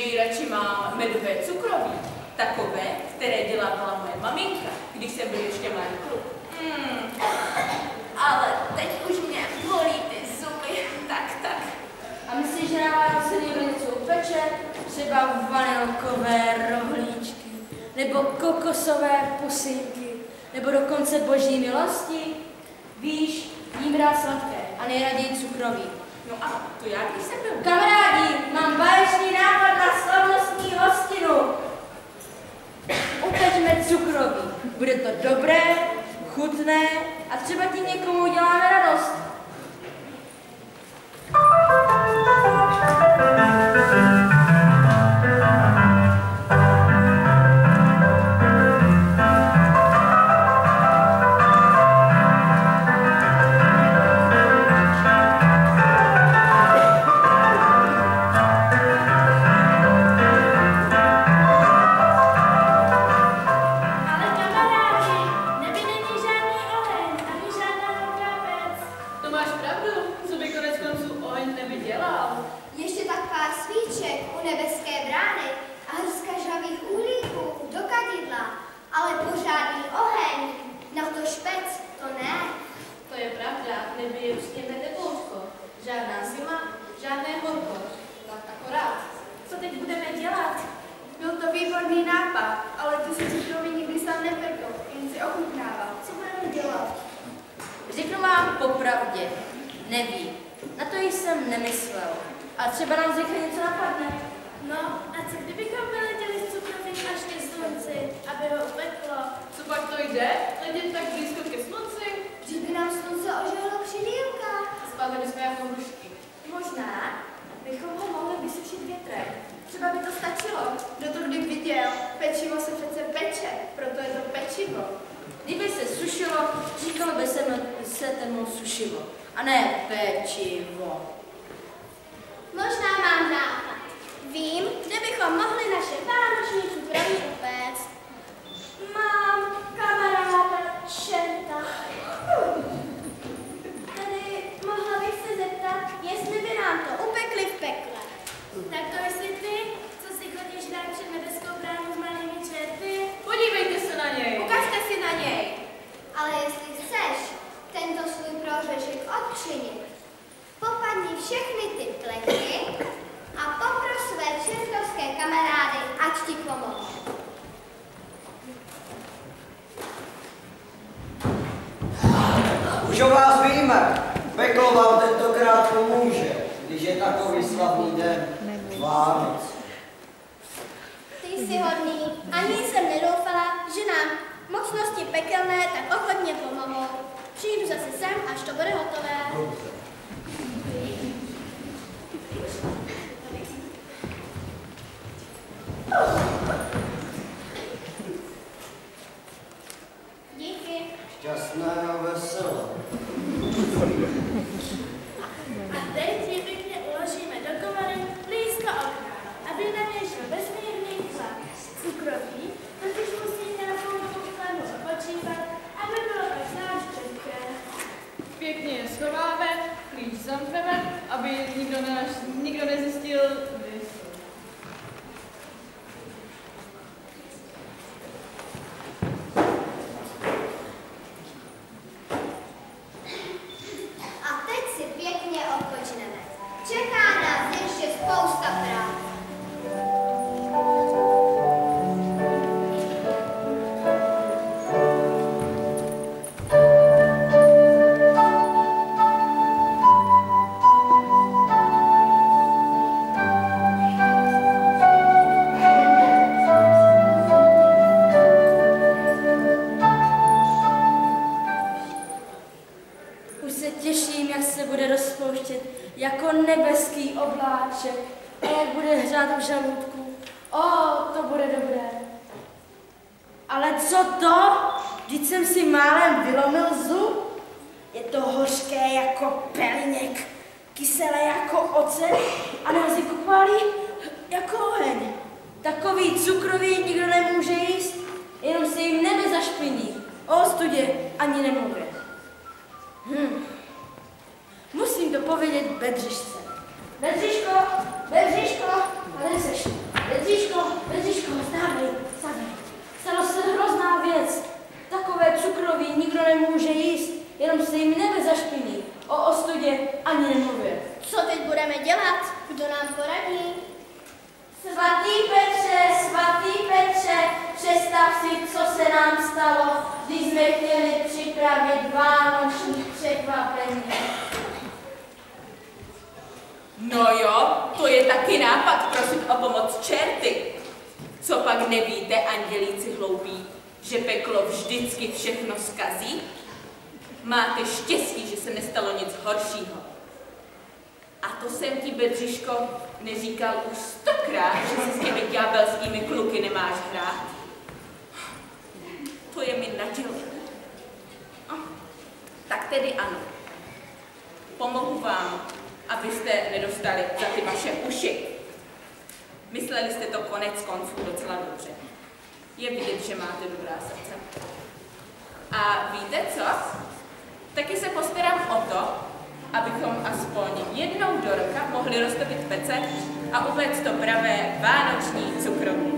Nejradši mám medové cukroví, takové, které dělávala moje maminka, když jsem byl ještě malý kluk. Ale teď už mě bolí ty zuby, tak. A myslíš, že na Vánoce někdo něco upeče? Třeba vanilkové rohlíčky, nebo kokosové pusinky, nebo dokonce boží milosti? Víš, jím rád sladké a nejraději cukroví. No ano, to já když jsem byl. Kamarádi, mám báječný nápad na slavnostní hostinu. Upečme cukroví. Bude to dobré, chutné a třeba tím někomu uděláme radost. Řeknu vám popravdě, nevím. Na to jsem nemyslel. A třeba nám zítra něco napadne. No, a co kdybychom vyletěli z cukroví až ke slunci, aby ho upeklo? Co pak to jde? Letět tak blízko ke slunci? Že by nám slunce ožehlo křidýlka. Spadli bychom jako hrušky. Možná bychom ho mohli vysušit větrem. Třeba by to stačilo. Kdo to kdy viděl? Pečivo se přece peče, proto je to pečivo. Kdyby se sušilo, říkalo by se tomu sušivo, a ne pečivo. Možná mám nápad. Vím, kde bychom mohli naše vánoční cukroví upéct. Mám kamaráda Čerta. Tady mohla bych se zeptat, jestli by nám to upekli v pekle. Tak to jestli ty, co si chodíš dát před nebeskou bránu s malými čerty? Podívejte se na něj. Ukažte si na něj. Ale jestli chceš tento svůj prohřešek odčinit, popadni všechny ty pleky a popros své čertovské kamarády, ať ti pomohou. Už o vás víme. Peklo vám tentokrát pomůže, když je takový slavný den Vánoc. Ty jsi hodný. Ani jsem nedoufala, že nám mocnosti pekelné tak ochotně pomohou. Přijdu zase sem, až to bude hotové. Díky. Šťastné a veselé. A teď ji pěkně uložíme do komory blízko okna, aby na něj šel bezmírný chlap. Cukroví, totiž musíte na půlku chladu odpočívat, aby bylo tak zvlášť četké. Pěkně je schováme, klíč zamkneme, aby nikdo nezjistil. A teď si pěkně odpočineme. Čeká nás ještě spousta práce. Už se těším, jak se bude rozpouštět jako nebeský obláček a jak bude hřát v žaludku. To bude dobré. Ale co to? Vždyť jsem si málem vylomil zub. Je to hořké jako peliněk, kyselé jako ocet a na jazyku pálí jako oheň. Takový cukrový nikdo nemůže jíst, jenom se jim nebe zašpiní. O studě ani nemluvě. Musím to povědět Bedřišce. Bedřiško, Bedřiško, tady seš. se jim nebe zašpiní. O ostudě ani nemluvě. Co teď budeme dělat? Kdo nám poradí? Svatý Petře, představ si, co se nám stalo, když jsme chtěli připravit vánoční překvapení. No jo, to je taky nápad prosit o pomoc čerty. Co pak nevíte, andělíci hloupí, že peklo vždycky všechno zkazí? Máte štěstí, že se nestalo nic horšího. A to jsem ti, Bedřiško, neříkal už 100krát, že si s těmi ďábelskými kluky nemáš hrát. To je mi nadělí. Tak tedy ano. Pomohu vám, abyste nedostali za ty vaše uši. Mysleli jste to konec konců docela dobře. Je vidět, že máte dobrá srdce. A víte co? Taky se postarám o to, abychom aspoň jednou do roka mohli roztopit pece a upéct to pravé vánoční cukroví.